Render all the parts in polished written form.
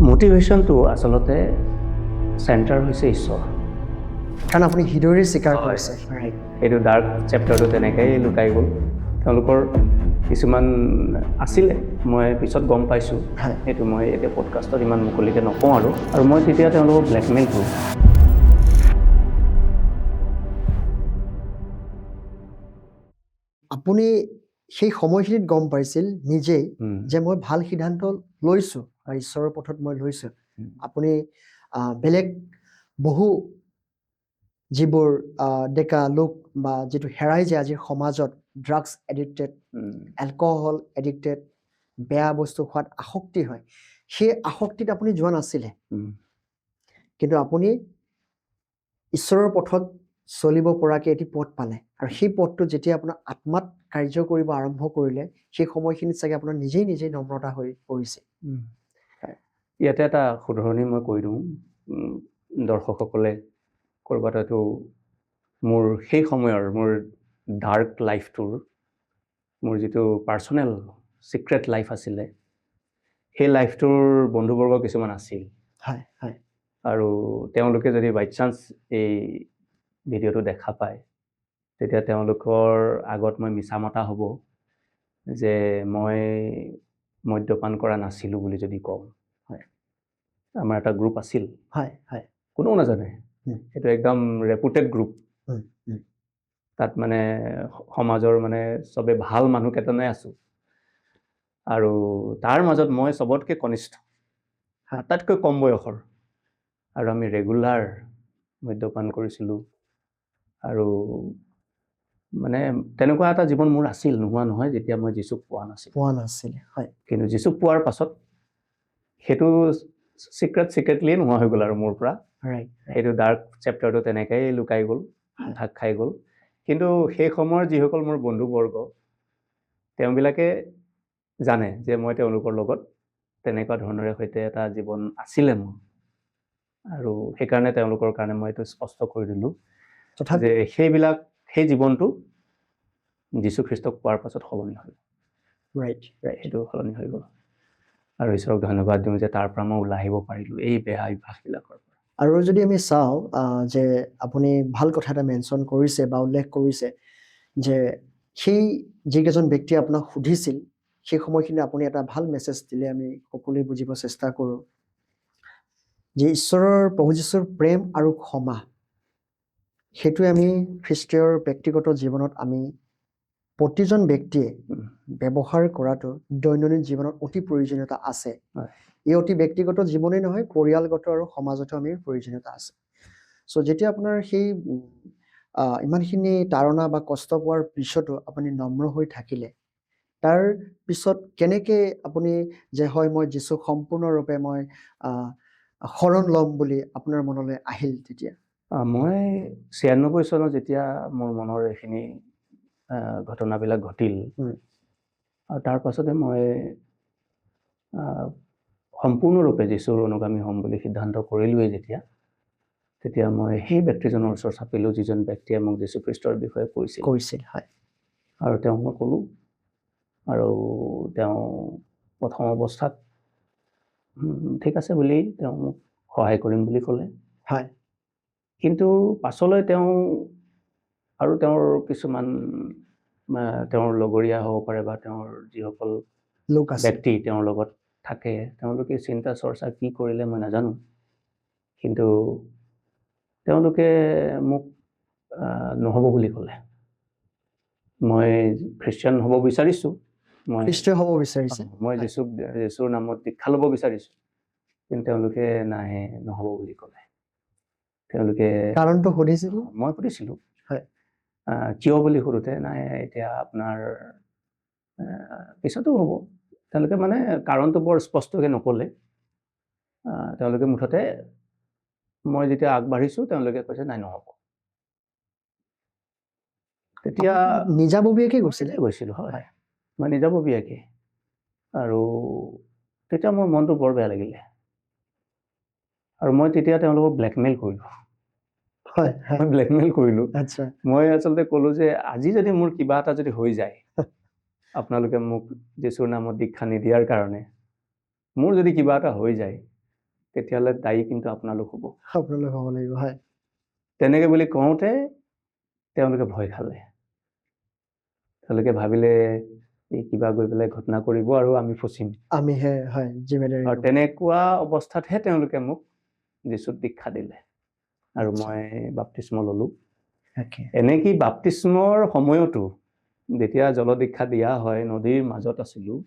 মোটিভেশ্যনটো আচলতে চেণ্টাৰ হৈছে ঈশ্বৰ। কাৰণ আপুনি হৃদয়ৰে স্বীকাৰ কৰিছে। এইটো ডাৰ্ক চেপ্টাৰটো তেনেকৈ লুকাই গ'ল। তেওঁলোকৰ কিছুমান আছিলে, মই পিছত গম পাইছোঁ। সেইটো মই এতিয়া পডকাষ্টত ইমান মুকলিকৈ নকওঁ আৰু মই তেতিয়া তেওঁলোকক ব্লেকমেইল কৰোঁ। আপুনি সেই সময়খিনিত গম পাইছিল নিজেই যে মই ভাল সিদ্ধান্ত লৈছোঁ আৰু ঈশ্বৰৰ পথত মই লৈছোঁ। আপুনি বেলেগ বহু যিবোৰ ডেকা লোক বা যিটো হেৰাই যায় আজিৰ সমাজত, ড্ৰাগছ এডিক্টেড, এলকহল এডিক্টেড, বেয়া বস্তু খোৱাত আসক্তি হয়, সেই আসক্তিত আপুনি যোৱা নাছিলে। কিন্তু আপুনি ঈশ্বৰৰ পথত চলিব পৰাকৈ এটি পথ পালে, আৰু সেই পথটো যেতিয়া আপোনাৰ আত্মাত কাৰ্য কৰিব আৰম্ভ কৰিলে, সেই সময়খিনিত চাগে আপোনাৰ নিজেই নম্ৰতা হৈ পৰিছে। ইয়াতে এটা শুধৰণি মই কৈ দিওঁ, দৰ্শকসকলে ক'ৰবাত হয়তো মোৰ সেই সময়ৰ মোৰ ডাৰ্ক লাইফটোৰ, মোৰ যিটো পাৰ্চনেল চিক্ৰেট লাইফ আছিলে, সেই লাইফটোৰ বন্ধুবৰ্গ কিছুমান আছিল। আৰু তেওঁলোকে যদি বাই চান্স এই ভিডিঅ'টো দেখা পায়, তেতিয়া তেওঁলোকৰ আগত মই মিছা মতা হ'ব যে মই মদ্যপান কৰা নাছিলোঁ বুলি যদি কওঁ। আমাৰ এটা গ্ৰুপ আছিল, কোনেও নাজানে, সেইটো একদম ৰেপুটেড গ্ৰুপ। তাত মানে সমাজৰ মানে চবে ভাল মানুহকেইজনে আছোঁ, আৰু তাৰ মাজত মই চবতকৈ কনিষ্ঠ, আটাইতকৈ কম বয়সৰ, আৰু আমি ৰেগুলাৰ মদ্যপান কৰিছিলোঁ। আৰু মানে তেনেকুৱা এটা জীৱন মোৰ আছিল, নোহোৱা নহয়, যেতিয়া মই যীচুক পোৱা নাছিল। কিন্তু যীচুক পোৱাৰ পাছত সেইটো চিক্ৰেটলিয়ে নোহোৱা হৈ গ'ল আৰু মোৰ পৰা। সেইটো ডাৰ্ক চেপ্টাৰটো তেনেকৈ লুকাই গ'ল, ঢাক খাই গ'ল। কিন্তু সেই সময়ৰ যিসকল মোৰ বন্ধুবৰ্গ, তেওঁবিলাকে জানে যে মই তেওঁলোকৰ লগত তেনেকুৱা ধৰণৰে সৈতে এটা জীৱন আছিলে মোৰ, আৰু সেইকাৰণে তেওঁলোকৰ কাৰণে মই এইটো স্পষ্ট কৰি দিলোঁ যে সেই জীৱনটো যীশুখ্ৰীষ্টক পোৱাৰ পাছত সলনি হ'ল। সেইটো সলনি হৈ গ'ল, আৰু ঈশ্বৰক ধন্যবাদ দিওঁ যে তাৰ পৰা মই ওলাই আহিব পাৰিলোঁ এই বেয়া অভ্যাসবিলাকৰ পৰা। আৰু যদি আমি চাওঁ যে আপুনি ভাল কথা এটা মেনশ্যন কৰিছে বা উল্লেখ কৰিছে যে সেই যিকেইজন ব্যক্তিয়ে আপোনাক সুধিছিল, সেই সময়খিনি আপুনি এটা ভাল মেছেজ দিলে, আমি সকলোৱে বুজিব চেষ্টা কৰোঁ যে ঈশ্বৰৰ প্ৰভু যীশুৰ প্ৰেম আৰু ক্ষমা, সেইটোৱে আমি খ্ৰীষ্টীয়ৰ ব্যক্তিগত জীৱনত আমি প্ৰতিজন ব্যক্তিয়ে ব্যৱহাৰ কৰাটো দৈনন্দিন জীৱনত অতি প্ৰয়োজনীয়তা আছে। এই অতি ব্যক্তিগত জীৱনেই নহয়, পৰিয়ালগত আৰু সমাজতো আমি প্ৰয়োজনীয়তা আছে। চ' যেতিয়া আপোনাৰ সেই ইমানখিনি তাৰণা বা কষ্ট পোৱাৰ পিছতো আপুনি নম্ৰ হৈ থাকিলে, তাৰ পিছত কেনেকৈ আপুনি যে হয় মই যীচুক সম্পূৰ্ণৰূপে মই শৰণ ল'ম বুলি আপোনাৰ মনলৈ আহিল তেতিয়া? মই 96 চনত যেতিয়া মোৰ মনৰ এইখিনি ঘটনাবিলাক ঘটিল, আৰু তাৰ পাছতে মই সম্পূৰ্ণৰূপে যীশুৰ অনুগামী হ'ম বুলি সিদ্ধান্ত কৰিলোৱেই তেতিয়া মই সেই ব্যক্তিজনৰ ওচৰত চাপিলোঁ, যিজন ব্যক্তিয়ে মোক যীশুখ্ৰীষ্টৰ বিষয়ে কৈছিল। আৰু তেওঁক মই ক'লোঁ, আৰু তেওঁ প্ৰথম অৱস্থাত ঠিক আছে বুলি তেওঁ মোক সহায় কৰিম বুলি ক'লে। কিন্তু পাছলৈ তেওঁ আৰু তেওঁৰ কিছুমান তেওঁৰ লগৰীয়া হ'ব পাৰে বা তেওঁৰ যিসকল ব্যক্তি তেওঁৰ লগত থাকে, তেওঁলোকে চিন্তা চৰ্চা কি কৰিলে মই নাজানো, কিন্তু তেওঁলোকে মোক নহ'ব বুলি ক'লে। মই খ্ৰীষ্টিয়ান হ'ব বিচাৰিছোঁ, মই যীশুৰ নামত দীক্ষা ল'ব বিচাৰিছোঁ, কিন্তু তেওঁলোকে নাই, নহ'ব বুলি ক'লে। তেওঁলোকে কাৰণটো সুধিছিল, মই সুধিছিলোঁ কিয় বুলি সোধোতে, নাই এতিয়া আপোনাৰ পিছতো হ'ব। তেওঁলোকে মানে কাৰণটো বৰ স্পষ্টকৈ নক'লে। তেওঁলোকে মুঠতে মই যেতিয়া আগবাঢ়িছোঁ, তেওঁলোকে কৈছে নাই, নহ'ব। তেতিয়া নিজাববীয়াকৈ গৈছিলোঁ, হয়, মই নিজাববীয়াকৈ। আৰু তেতিয়া মোৰ মনটো বৰ বেয়া লাগিলে, আৰু মই তেতিয়া তেওঁলোকক ব্লেকমেইল কৰিলোঁ। মই আচলতে ক'লোঁ যে আজি যদি মোৰ কিবা এটা যদি হৈ যায়, আপোনালোকে মোক যীশুৰ নামত দীক্ষা নিদিয়াৰ কাৰণে মোৰ যদি কিবা এটা হৈ যায়, তেতিয়াহ'লে দায়ী কিন্তু আপোনালোক হ'ব। আপোনালোক হ'ব লাগিব, হয়। তেনেকে বুলি কওঁতে তেওঁলোকে ভয় খালে। তেওঁলোকে ভাবিলে এই কিবা গৈ পেলাই ঘটনা কৰিব আৰু আমি ফচিম। আমিহে, হয়, জিম্মেদাৰি আৰু ল'ব। তেনেকুৱা অৱস্থাতহে তেওঁলোকে মোক যীচুত দীক্ষা দিলে আৰু আচ্ছা। মই বাপ্তিস্ম ল'লো। Okay. এনেকি বাপ্তিস্মৰ সময়তো যেতিয়া জলদীক্ষা দিয়া হয়, নদীৰ মাজত আছিলোঁ,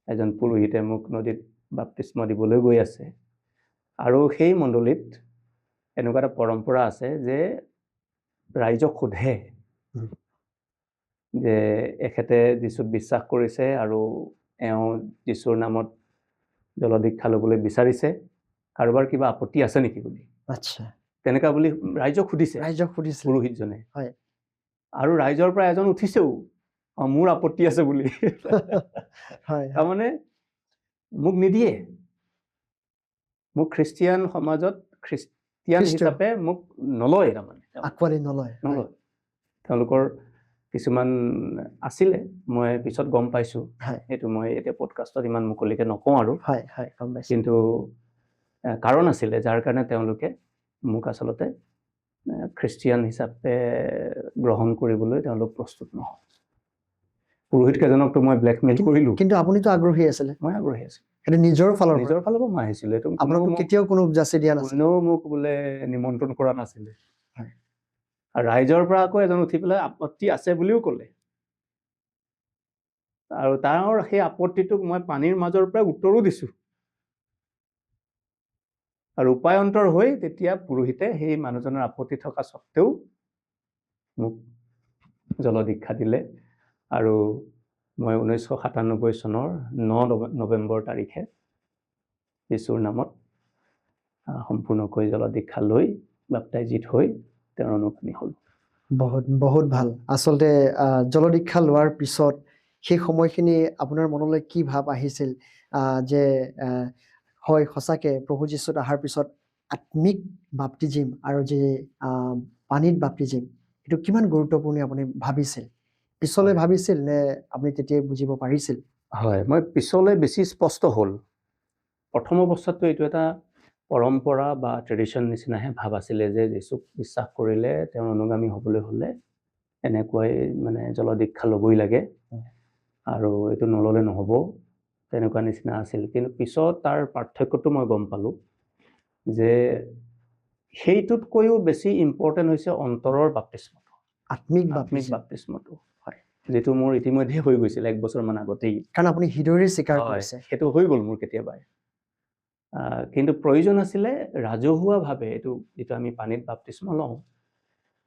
এজন পুৰোহিতে মোক নদীত বাপ্তিস্ম দিবলৈ গৈ আছে। আৰু সেই মণ্ডলীত এনেকুৱা এটা পৰম্পৰা আছে যে ৰাইজক সোধে যে এখেতে যীচুক বিশ্বাস কৰিছে আৰু এওঁ যীচুৰ নামত জলদীক্ষা ল'বলৈ বিচাৰিছে, কাৰোবাৰ কিবা আপত্তি আছে নেকি বুলি। আচ্ছা। তেনেকুৱা বুলি ৰাইজক সুধিছে ৰাইজক সুধিছিল। পুৰোহিতজনে। হয়। আৰু ৰাইজৰ পৰা এজন উঠিছেও, মোৰ আপত্তি আছে বুলি। হয়। তাৰমানে মোক নিদিয়ে। মোক খ্ৰীষ্টিয়ান সমাজত খ্ৰীষ্টিয়ান খ্ৰীষ্ট হিচাপে মোক নলয় তাৰমানে। আঁকোৱালি নলয়। নলয়। তেওঁলোকৰ কিছুমান আছিলে, মই পিছত গম পাইছোঁ। হয়। এইটো মই এতিয়া পডকাষ্টত ইমান মুকলিকে নকওঁ আৰু। হয়, হয়, গম পাইছোঁ। কিন্তু কাৰণ আছিলে যাৰ কাৰণে তেওঁলোকে মোক আচলতে খ্ৰীষ্টিয়ান হিচাপে গ্ৰহণ কৰিবলৈ তেওঁলোক প্ৰস্তুত নহয়। পুৰোহিতকেইজনকতো মই ব্লেকমেইল কৰিলোঁ। কিন্তু আপুনিতো আগ্ৰহী আছিলে। মই আগ্ৰহী আছিলোঁ। সেইটো নিজৰ ফালৰ পৰা। নিজৰ ফালৰ পৰা মই আহিছিলোঁ। এইটো আপোনাকতো কেতিয়াও কোনো উপজাচি দিয়া নাছিল। কোনেও মোক বোলে নিমন্ত্ৰণ কৰা নাছিলে। হয়। আৰু ৰাইজৰ পৰা আকৌ এজন উঠি পেলাই আপত্তি আছে বুলিও ক'লে। আৰু তাৰ সেই আপত্তিটোক মই পানীৰ মাজৰ পৰা উত্তৰো দিছোঁ। আৰু উপায়ন্তৰ হৈ তেতিয়া পুৰোহিতে সেই মানুহজনৰ আপত্তি থকা স্বত্তেও মোক জলদীক্ষা দিলে। আৰু মই 1997 চনৰ 9 নৱেম্বৰ তাৰিখে যীচুৰ নামত সম্পূৰ্ণকৈ জলদীক্ষা লৈ বাপ্তাইজিত হৈ তেওঁৰ অনুগামী হ'লোঁ। বহুত বহুত ভাল। আচলতে জলদীক্ষা লোৱাৰ পিছত সেই সময়খিনি আপোনাৰ মনলৈ কি ভাৱ আহিছিল যে হয় সঁচাকে প্ৰভু যীশুত অহাৰ পিছত আত্মিক বাপ্তিজিম আৰু যে পানীত বাপ্তিজিম এইটো কিমান গুৰুত্বপূৰ্ণ আপুনি ভাবিছিল? পিছলৈ ভাবিছিল নে আপুনি তেতিয়াই বুজিব পাৰিছিল? হয়, মই পিছলৈ বেছি স্পষ্ট হ'ল। প্ৰথম অৱস্থাততো এইটো এটা পৰম্পৰা বা ট্ৰেডিশ্যন নিচিনাহে ভাৱ আছিলে যে যীচুক বিশ্বাস কৰিলে তেওঁৰ অনুগামী হ'বলৈ হ'লে এনেকুৱাই মানে জলদীক্ষা ল'বই লাগে আৰু এইটো নল'লে নহ'ব, তেনেকুৱা নিচিনা আছিল। কিন্তু পিছত তাৰ পাৰ্থক্যটো মই গম পালোঁ যে সেইটোতকৈও বেছি ইম্পৰ্টেণ্ট হৈছে অন্তৰৰ বাপ্তিস্মটো, আত্মিক বাপ্তিস্মটো, হয়, যিটো মোৰ ইতিমধ্যে হৈ গৈছিল 1 বছৰমান আগতেই। কাৰণ আপুনি হৃদয়ৰে স্বীকাৰ কৰিছে। সেইটো হৈ গ'ল মোৰ কেতিয়াবাই। কিন্তু প্ৰয়োজন আছিলে ৰাজহুৱাভাৱে এইটো যিটো আমি পানীত বাপ্তিস্ম লওঁ,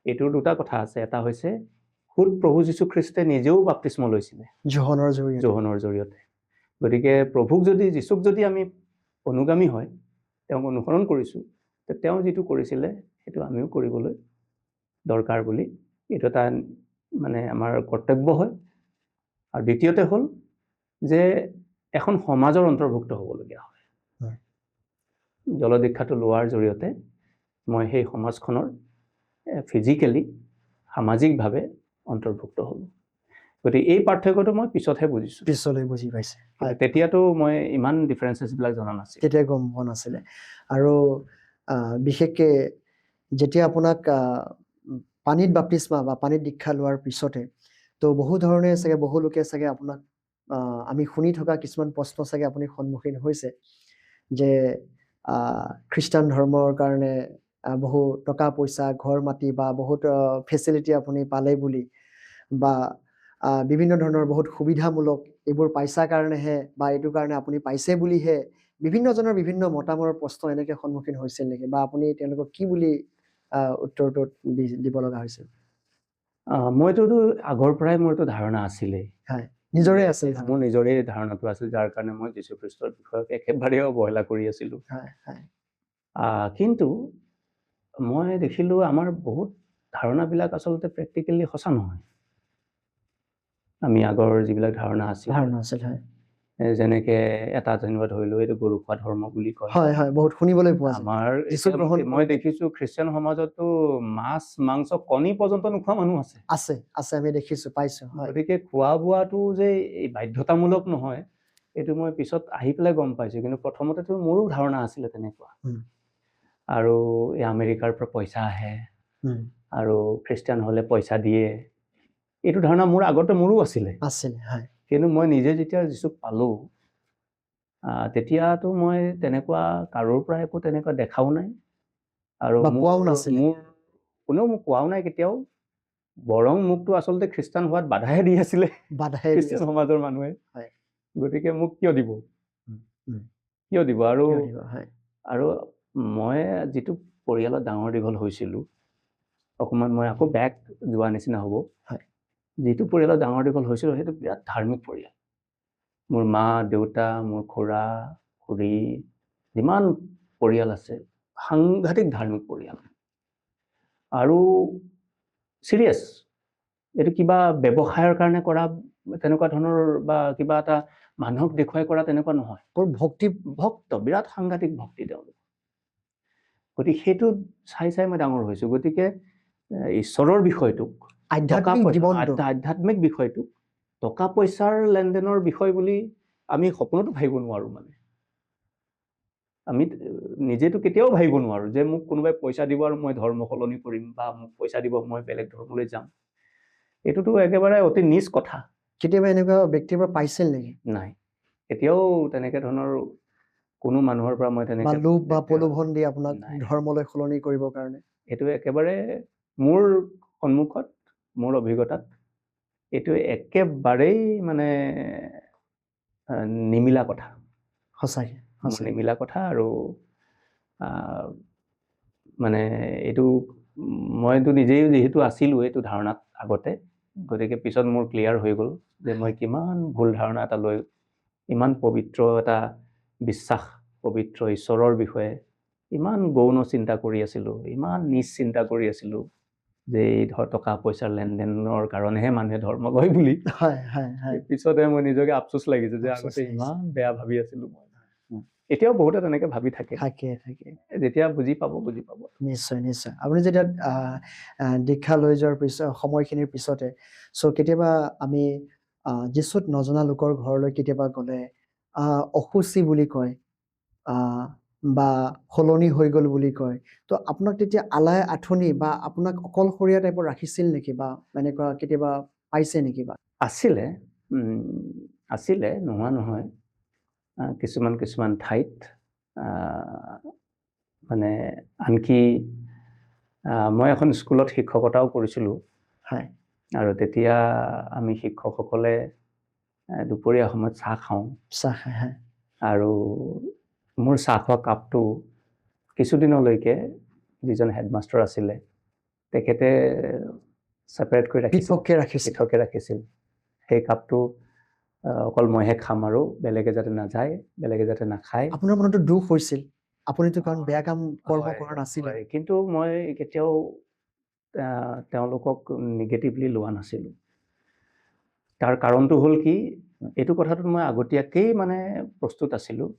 এইটোৰ দুটা কথা আছে। এটা হৈছে খুদ প্ৰভু যীশুখ্ৰীষ্টে নিজেও বাপ্তিস্ম লৈছিলে যোহনৰ জৰিয়তে। গতিকে যীচুক যদি আমি অনুগামী হয়, তেওঁক অনুসৰণ কৰিছোঁ, তেওঁ যিটো কৰিছিলে সেইটো আমিও কৰিবলৈ দৰকাৰ বুলি এইটো এটা মানে আমাৰ কৰ্তব্য হয়। আৰু দ্বিতীয়তে হ'ল যে এখন সমাজৰ অন্তৰ্ভুক্ত হ'বলগীয়া হয়। জলদীক্ষাটো লোৱাৰ জৰিয়তে মই সেই সমাজখনৰ ফিজিকেলি সামাজিকভাৱে অন্তৰ্ভুক্ত হ'লোঁ। গতিকে এই পাৰ্থক্যটো মই পিছতহে বুজিছোঁ। পিছলৈ বুজি পাইছে। তেতিয়াতো মই ইমান ডিফাৰেঞ্চেছবিলাক জনা নাছিলোঁ। তেতিয়া গম পোৱা নাছিলে। আৰু বিশেষকৈ যেতিয়া আপোনাক পানীত বাপ্তিস্মা বা পানীত দীক্ষা লোৱাৰ পিছতে তো বহু ধৰণে চাগে বহু লোকে চাগে আপোনাক আমি শুনি থকা কিছুমান প্ৰশ্ন চাগে আপুনি সন্মুখীন হৈছে যে খ্ৰীষ্টান ধৰ্মৰ কাৰণে বহু টকা পইচা ঘৰ মাটি বা বহুত ফেচিলিটি আপুনি পালে বুলি বা বিভিন্ন ধৰণৰ বহুত সুবিধামূলক এইবোৰ পাইছা কাৰণেহে বা এইটো কাৰণে আপুনি পাইছে বুলিহে বিভিন্নজনৰ বিভিন্ন মতামতৰ প্ৰশ্ন এনেকৈ সন্মুখীন হৈছিল নেকি বা আপুনি তেওঁলোকক কি বুলি উত্তৰটো দিব লগা হৈছিল? মইতোতো আগৰ পৰাই মোৰ এইটো ধাৰণা আছিলেই। হয়, নিজৰে আছিল। মোৰ নিজৰে ধাৰণাটো আছিল, যাৰ কাৰণে মই যীশুখ্ৰীষ্টৰ বিষয়ক একেবাৰে অৱহেলা কৰি আছিলোঁ। কিন্তু মই দেখিলোঁ আমাৰ বহুত ধাৰণাবিলাক আচলতে প্ৰেক্টিকেলি সঁচা নহয়। আমি আগৰ যিবিলাক ধাৰণা আছিল, যেনেকে এটা যেনিবা ধৰিলোঁ এইটো গৰু খোৱা ধৰ্ম বুলি কয়। হয়, হয়, বহুত শুনিবলৈ পোৱা যায়। মই দেখিছোঁ খ্ৰীষ্টিয়ান সমাজতো মাছ মাংস কণী পৰ্যন্ত নোখোৱা মানুহ আছে। আমি দেখিছোঁ, পাইছোঁ। গতিকে খোৱা বোৱাটো যে বাধ্যতামূলক নহয়, এইটো মই পিছত আহি পেলাই গম পাইছোঁ, কিন্তু প্ৰথমতেতো মোৰো ধাৰণা আছিলে তেনেকুৱা। আৰু এই আমেৰিকাৰ পৰা পইচা আহে আৰু খ্ৰীষ্টিয়ান হ'লে পইচা দিয়ে, এইটো ধাৰণা মোৰ আগতে মোৰো আছিলে। কিন্তু মই নিজে যেতিয়া যীচুক পালোঁ, তেতিয়াতো মই তেনেকুৱা কাৰোৰ পৰা একো তেনেকুৱা দেখাও নাই, আৰু মোৰ কোনেও মোক কোৱাও নাই কেতিয়াও। বৰং মোকতো আচলতে খ্ৰীষ্টান হোৱাত বাধাহে দি আছিলে খ্ৰীষ্টান সমাজৰ মানুহে। গতিকে মোক কিয় দিব আৰু মই যিটো পৰিয়ালত ডাঙৰ দীঘল হৈছিলোঁ, অকণমান মই আকৌ বেক যোৱা নিচিনা হ'ব, যিটো পৰিয়ালত ডাঙৰ দীঘল হৈছিলোঁ সেইটো বিৰাট ধাৰ্মিক পৰিয়াল। মোৰ মা দেউতা, মোৰ খুৰা খুৰী, যিমান পৰিয়াল আছে সাংঘাতিক ধাৰ্মিক পৰিয়াল। আৰু চিৰিয়াছ, এইটো কিবা ব্যৱসায়ৰ কাৰণে কৰা তেনেকুৱা ধৰণৰ বা কিবা এটা মানুহক দেখুৱাই কৰা তেনেকুৱা নহয়। বৰ ভক্ত, বিৰাট সাংঘাতিক ভক্তি তেওঁলোক। গতিকে সেইটো চাই চাই মই ডাঙৰ হৈছোঁ। গতিকে ঈশ্বৰৰ বিষয়টোক, আধ্যাত্মিক বিষয়টোক টকা পইচাৰ লেনদেনৰ বিষয় বুলি আমি সপোনতো ভাবিব নোৱাৰোঁ। মানে আমি নিজেতো কেতিয়াও ভাবিব নোৱাৰোঁ যে মোক কোনোবাই পইচা দিব আৰু মই ধৰ্ম সলনি কৰিম, বা মোক পইচা দিব মই বেলেগ ধৰ্মলৈ যাম। এইটোতো একেবাৰে অতি নিজ কথা। কেতিয়াবা এনেকুৱা ব্যক্তিৰ পৰা পাইছিল নেকি? নাই, এতিয়াও তেনেকে ধৰণৰ কোনো মানুহৰ পৰা মই তেনেকে লোভ বা প্ৰলোভন দি আপোনাক ধৰ্মলৈ সলনি কৰিবৰ কাৰণে। এইটো একেবাৰে মোৰ সন্মুখত, মোৰ অভিজ্ঞতাত এইটো একেবাৰেই মানে নিমিলা কথা। সঁচাকৈ নিমিলা কথা। আৰু মানে এইটো মইতো নিজেই যিহেতু আছিলোঁ এইটো ধাৰণাত আগতে, গতিকে পিছত মোৰ ক্লিয়াৰ হৈ গ'ল যে মই কিমান ভুল ধাৰণা এটা লৈ ইমান পবিত্ৰ এটা বিশ্বাস, পবিত্ৰ ঈশ্বৰৰ বিষয়ে ইমান গৌণ চিন্তা কৰি আছিলোঁ, ইমান নিজ চিন্তা কৰি আছিলোঁ যে এই টকা পইচাৰ লেনদেনৰ কাৰণেহে মানুহে ধৰ্ম লয় বুলি। পিছতে মই নিজকে আফচোচ লাগিছে যে আগতে ইমান বেয়া ভাবি আছিলোঁ মই। এতিয়াও বহুতে তেনেকে ভাবি থাকে। যেতিয়া বুজি পাব। নিশ্চয় নিশ্চয়। আপুনি যেতিয়া দীক্ষা লৈ যোৱাৰ পিছত সময়খিনিৰ পিছতে কেতিয়াবা আমি যীচুক নজনা লোকৰ ঘৰলৈ কেতিয়াবা গ'লে অসুচি বুলি কয়, বা সলনি হৈ গ'ল বুলি কয়, তো আপোনাক তেতিয়া আলাই আঠনি বা আপোনাক অকলশৰীয়া টাইপৰ ৰাখিছিল নেকি, বা এনেকুৱা কেতিয়াবা পাইছে নেকি? বা আছিলে, নোহোৱা নহয়। কিছুমান ঠাইত মানে আনকি মই এখন স্কুলত শিক্ষকতাও কৰিছিলোঁ। আৰু তেতিয়া আমি শিক্ষকসকলে দুপৰীয়া সময়ত চাহ খাওঁ। আৰু মোৰ চাহ খোৱা কাপটো কিছুদিনলৈকে যিজন হেডমাষ্টাৰ আছিলে তেখেতে ছেপাৰেট কৰি পৃথককৈ ৰাখিছিল। সেই কাপটো অকল মইহে খাম, আৰু বেলেগে যাতে নাযায়, বেলেগে যাতে নাখায়। আপোনাৰ মনতো দুখ হৈছিল, আপুনিতো কাৰণ বেয়া কাম কৰ্ম কৰা নাছিলে। কিন্তু মই কেতিয়াও তেওঁলোকক নিগেটিভলি লোৱা নাছিলোঁ। তাৰ কাৰণটো হ'ল কি, এইটো কথাটোত মই আগতীয়াকেই মানে প্ৰস্তুত আছিলোঁ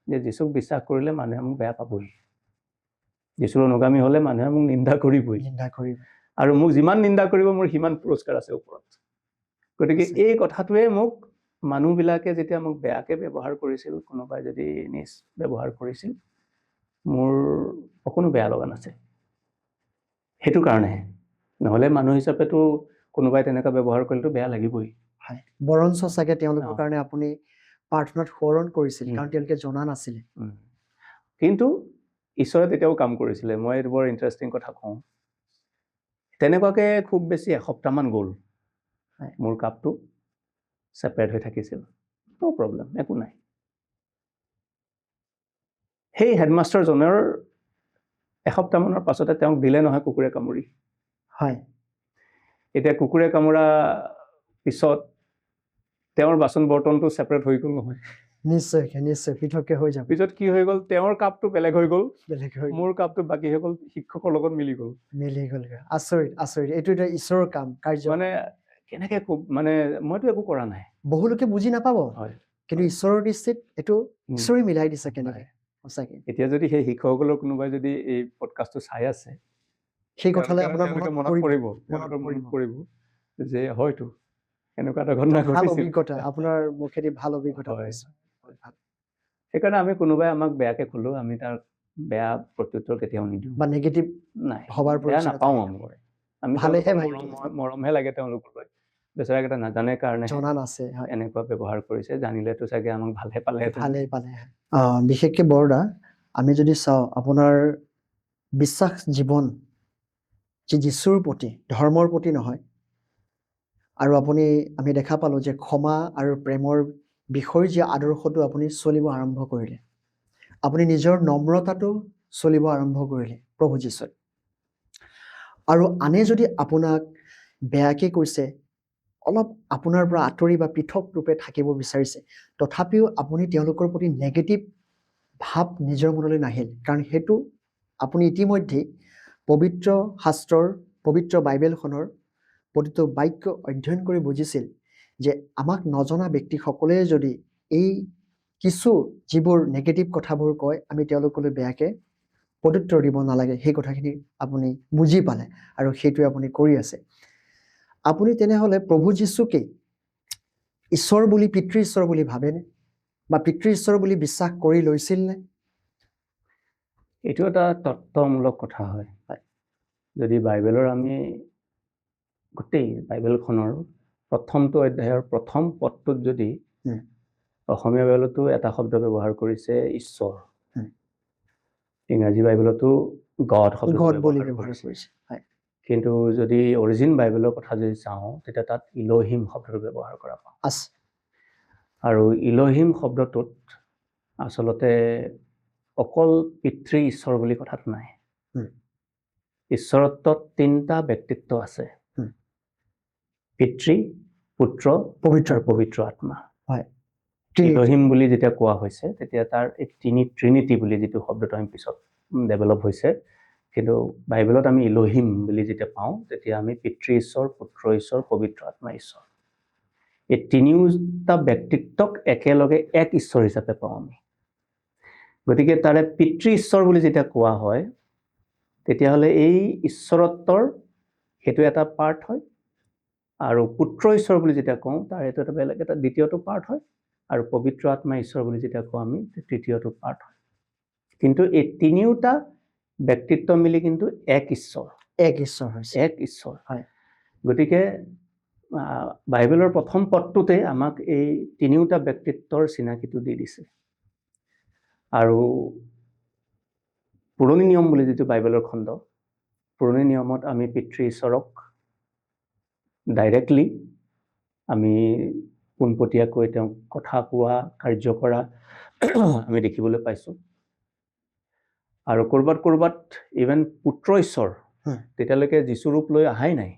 যে যীচুক বিশ্বাস কৰিলে মানুহে মোক বেয়া পাবই, যীচুৰ অনুগামী হ'লে মানুহে মোক নিন্দা কৰিবই, আৰু মোক যিমান নিন্দা কৰিব মোৰ সিমান পুৰস্কাৰ আছে ওপৰত। গতিকে এই কথাটোৱে মোক মানুহবিলাকে যেতিয়া মোক বেয়াকে ব্যৱহাৰ কৰিছিল, কোনোবাই যদি নিজ ব্যৱহাৰ কৰিছিল, মোৰ অকণো বেয়া লগা নাছিল। সেইটো কাৰণেহে, নহ'লে মানুহ হিচাপেতো কোনোবাই তেনেকুৱা ব্যৱহাৰ কৰিলেতো বেয়া লাগিবই। বৰঞ্চ চাগে তেওঁলোকৰ কাৰণে আপুনি প্ৰাৰ্থনাত সোঁৱৰণ কৰিছিল, কাৰণ তেওঁলোকে জনা নাছিলে। কিন্তু ঈশ্বৰে তেতিয়াও কাম কৰিছিলে। মই এইটো বৰ ইণ্টাৰেষ্টিং কথা কওঁ। তেনেকুৱাকে খুব বেছি এসপ্তাহমান গ'ল, মোৰ কাপটো ছেপাৰেট হৈ থাকিছিল, নো প্ৰব্লেম, একো নাই। সেই হেডমাষ্টাৰজনৰ এসপ্তাহমানৰ পাছতে তেওঁক দিলে নহয় কুকুৰে কামুৰি। এতিয়া কুকুৰে কামোৰা পিছত তেওঁৰ বাচন বৰ্তনটো ছেপাৰেট হৈ গ'ল নহয়। নিশ্চয় পৃথককে হৈ যাব। পিছত কি হৈ গ'ল, তেওঁৰ কাপটো বেলেগ হৈ গ'ল, মোৰ কাপটো বাকী হৈ গ'ল, শিক্ষকৰ লগত মিলি গ'ল। আচৰিত। এইটো এটা ঈশ্বৰৰ কাম, কাৰ্য। মানে কেনেকে মানে মইতো একো কৰা নাই। বহু লোকে বুজি নাপাব, কিন্তু ঈশ্বৰৰ দৃষ্টিত এইটো ঈশ্বৰে মিলাই দিছে কেনেকে। সঁচাকে এতিয়া যদি সেই শিক্ষকসকলৰ কোনোবাই যদি এই পডকাষ্টটো চাই আছে, সেই কথালৈ আপোনাৰ মনত পৰিব যে হয়তো এনেকুৱা এটা ঘটনা ঘটিছিল। অভিজ্ঞতা আপোনাৰ মুখেদি ভাল অভিজ্ঞতা পাইছে। সেইকাৰণে আমি কোনোবাই আমাক বেয়াকে ক'লো আমি তাৰ বেয়া প্ৰত্যুত্তৰ কেতিয়াও নিদিওঁ বা নেগেটিভ নাই ভবাৰ বেয়া পৰিচয় নাপাওঁ নাথাকে। আমি আমি ভালেহে তেওঁলোকক মৰমহে লাগে তেওঁলোকলৈ বেচেৰাকেইটা নাজানে কাৰণে জনা নাছে হয় এনেকুৱা ব্যৱহাৰ কৰিছে জানিলেতো চাগে আমাক ভালহে পালেহেঁতেন ভালেই পালে বিশেষকে বৰদা আমি যদি চাওঁ আপোনাৰ বিশ্বাস জীৱন যি যীশুৰ প্ৰতি ধৰ্মৰ প্ৰতি নহয় আৰু আমি দেখা পালো যে ক্ষমা আৰু প্ৰেমৰ বিষয়ৰ যি আদৰ্শটো আপুনি চলিব আৰম্ভ কৰিলে আপুনি নিজৰ নম্ৰতাটো চলিব আৰম্ভ কৰিলে প্ৰভু যীশুত আৰু আনে যদি আপোনাক বেয়াকে কৈছে অলপ আপোনাৰ পৰা আঁতৰি বা পৃথক ৰূপে থাকিব বিচাৰিছে তথাপিও আপুনি তেওঁলোকৰ প্ৰতি নেগেটিভ ভাৱ নিজৰ মনলৈ নাহিল কাৰণ সেইটো আপুনি ইতিমধ্যে পবিত্ৰ শাস্ত্ৰৰ পবিত্ৰ বাইবেলখনৰ প্ৰতিটো বাক্য অধ্যয়ন কৰি বুজিছিল যে আমাক নজনা ব্যক্তিসকলে যদি এই কিছু যিবোৰ নেগেটিভ কথাবোৰ কয় আমি তেওঁলোকলৈ বেয়াকে প্ৰত্যুত্তৰ দিব নালাগে সেই কথাখিনি আপুনি বুজি পালে আৰু সেইটোৱে আপুনি কৰি আছে আপুনি তেনেহ'লে প্ৰভু যীশুকে ঈশ্বৰ বুলি পিতৃ ঈশ্বৰ বুলি ভাবেনে বা পিতৃ ঈশ্বৰ বুলি বিশ্বাস কৰি লৈছিল নে এইটো এটা তত্ত্বমূলক কথা হয় যদি বাইবেলৰ আমি গোটেই বাইবেলখনৰ প্ৰথমটো অধ্যায়ৰ প্ৰথম পদটোত যদি অসমীয়া বাইবেলতো এটা শব্দ ব্যৱহাৰ কৰিছে ঈশ্বৰ ইংৰাজী বাইবেলতো গড শব্দ ব্যৱহাৰ কৰিছে কিন্তু যদি অৰিজিন বাইবেলৰ কথা যদি চাওঁ তেতিয়া তাত ইলোহিম শব্দটো ব্যৱহাৰ কৰা পাওঁ আৰু ইলোহিম শব্দটোত আচলতে অকল পিতৃ ঈশ্বৰ বুলি কথাটো নাই ঈশ্বৰত্বত তিনিটা ব্যক্তিত্ব আছে পিতৃ পুত্ৰ পবিত্ৰ আত্মা ইলোহিম বুলি যেতিয়া কোৱা হৈছে তেতিয়া তাৰ এই ট্ৰিনিটি বুলি যিটো শব্দটো আমি পিছত ডেভেলপ হৈছে কিন্তু বাইবেলত আমি ইলোহিম বুলি যেতিয়া পাওঁ তেতিয়া আমি পিতৃ ঈশ্বৰ পুত্ৰ ঈশ্বৰ পবিত্ৰ আত্মা ঈশ্বৰ এই তিনিওটা ব্যক্তিত্বক একেলগে এক ঈশ্বৰ হিচাপে পাওঁ আমি গতিকে তাৰে পিতৃ ঈশ্বৰ বুলি যেতিয়া কোৱা হয় তেতিয়াহ'লে এই ঈশ্বৰত্বৰ সেইটো এটা পাৰ্ট হয় আৰু পুত্ৰ ঈশ্বৰ বুলি যেতিয়া কওঁ তাৰ এইটো এটা বেলেগ এটা দ্বিতীয়টো পাৰ্ট হয় আৰু পবিত্ৰ আত্মা ঈশ্বৰ বুলি যেতিয়া কওঁ আমি তৃতীয়টো পাৰ্ট হয় কিন্তু এই তিনিওটা ব্যক্তিত্ব মিলি কিন্তু এক ঈশ্বৰ হয় গতিকে বাইবেলৰ প্ৰথম পদটোতে আমাক এই তিনিওটা ব্যক্তিত্বৰ চিনাকিটো দি দিছে আৰু পুৰণি নিয়ম বুলি যিটো বাইবেলৰ খণ্ড পুৰণি নিয়মত আমি পিতৃ ঈশ্বৰক ডাইৰেক্টলি আমি পোনপটীয়াকৈ তেওঁক কথা কোৱা কাৰ্য কৰা আমি দেখিবলৈ পাইছোঁ আৰু ক'ৰবাত ইভেন পুত্ৰ ঈশ্বৰ তেতিয়ালৈকে যীশু ৰূপ লৈ অহাই নাই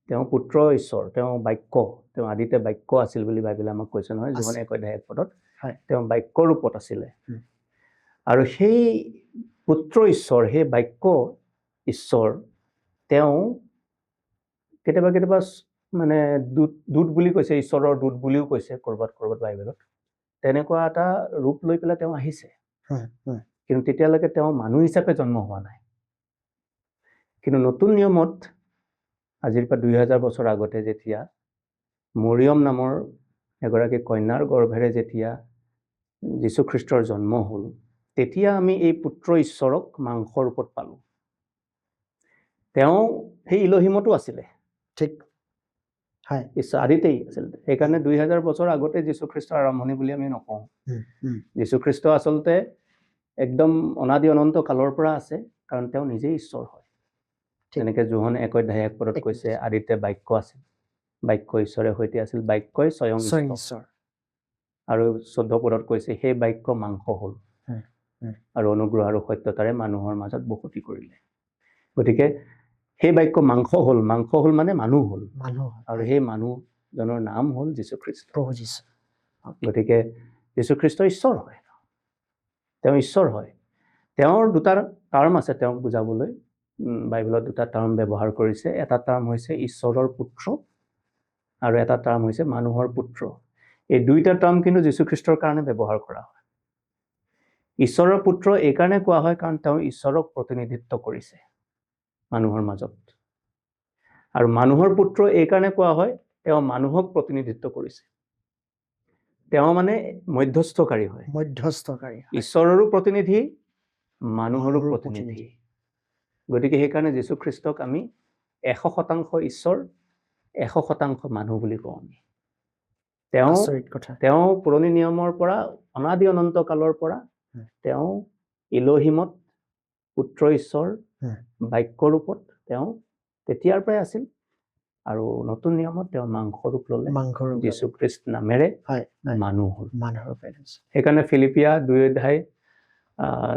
তেওঁ পুত্ৰ ঈশ্বৰ তেওঁ বাক্য তেওঁ আদিতে বাক্য আছিল বুলি বাইবেলে আমাক কৈছে নহয় যোহন 1:1 তেওঁ বাক্য ৰূপত আছিলে আৰু সেই পুত্ৰ ঈশ্বৰ সেই বাক্য ঈশ্বৰ তেওঁ কেতিয়াবা মানে দূত বুলি কৈছে ঈশ্বৰৰ দূত বুলিও কৈছে ক'ৰবাত বাইবেলত তেনেকুৱা এটা ৰূপ লৈ পেলাই তেওঁ আহিছে কিন্তু তেতিয়ালৈকে তেওঁ মানুহ হিচাপে জন্ম হোৱা নাই কিন্তু নতুন নিয়মত আজিৰ পৰা 2000 বছৰ আগতে যেতিয়া মৰিয়ম নামৰ এগৰাকী কন্যাৰ গৰ্ভেৰে যেতিয়া যীশুখ্ৰীষ্টৰ জন্ম হ'ল তেতিয়া আমি এই পুত্ৰ ঈশ্বৰক মাংস ৰূপত পালোঁ তেওঁ সেই ইলোহিমতো আছিলে ঠিক ঈশ্বৰ আদিতেই আছিল সেইকাৰণে 2000 বছৰ আগতে যীশুখ্ৰীষ্টৰ আৰম্ভণি বুলি আমি নকওঁ যীশুখ্ৰীষ্ট আচলতে একদম অনাদি অনন্ত কালৰ পৰা আছে কাৰণ তেওঁ নিজেই ঈশ্বৰ হয় যেনেকৈ যোহন 1:1 কৈছে আদিতে বাক্য আছিল বাক্য ঈশ্বৰে সৈতে আছিল বাক্যই স্বয়ং ঈশ্বৰ আৰু 14 কৈছে সেই বাক্য মাংস হ'ল আৰু অনুগ্ৰহ আৰু সত্যতাৰে মানুহৰ মাজত বসতি কৰিলে গতিকে সেই বাক্য মাংস হ'ল মানে মানুহ হ'ল আৰু সেই মানুহজনৰ নাম হ'ল যীশুখ্ৰীষ্ট প্ৰভু যীশু গতিকে যীশুখ্ৰীষ্ট ঈশ্বৰ হয় তেওঁ ঈশ্বৰ হয় তেওঁৰ দুটা টাৰ্ম আছে তেওঁক বুজাবলৈ বাইবেলত দুটা টাৰ্ম ব্যৱহাৰ কৰিছে এটা টাৰ্ম হৈছে ঈশ্বৰৰ পুত্ৰ আৰু এটা টাৰ্ম হৈছে মানুহৰ পুত্ৰ এই দুইটা টাৰ্ম কিন্তু যীশুখ্ৰীষ্টৰ কাৰণে ব্যৱহাৰ কৰা হয় ঈশ্বৰৰ পুত্ৰ এই কাৰণে কোৱা হয় কাৰণ তেওঁ ঈশ্বৰক প্ৰতিনিধিত্ব কৰিছে মানুহৰ মাজত আৰু মানুহৰ পুত্ৰ এই কাৰণে কোৱা হয় তেওঁ মানুহক প্ৰতিনিধিত্ব কৰিছে তেওঁ মানে মধ্যস্থকাৰী হয় মধ্যস্থকাৰী ঈশ্বৰৰো প্ৰতিনিধি মানুহৰো মানুহৰো প্ৰতিনিধি গতিকে সেইকাৰণে যীশুখ্ৰীষ্টক আমি 100% ঈশ্বৰ 100% মানুহ বুলি কওঁ আমি আচৰিত কথা তেওঁ পুৰণি নিয়মৰ পৰা অনাদি অনন্ত কালৰ পৰা তেওঁ ইলোহিমত পুত্ৰ ঈশ্বৰ বাক্য ৰূপত তেওঁ তেতিয়াৰ পৰাই আছিল আৰু নতুন নিয়মত তেওঁ মাংস ৰূপ ল'লে যীশুখ্ৰীষ্ট নামেৰে মানুহ হ'ল সেইকাৰণে ফিলিপিয়া 2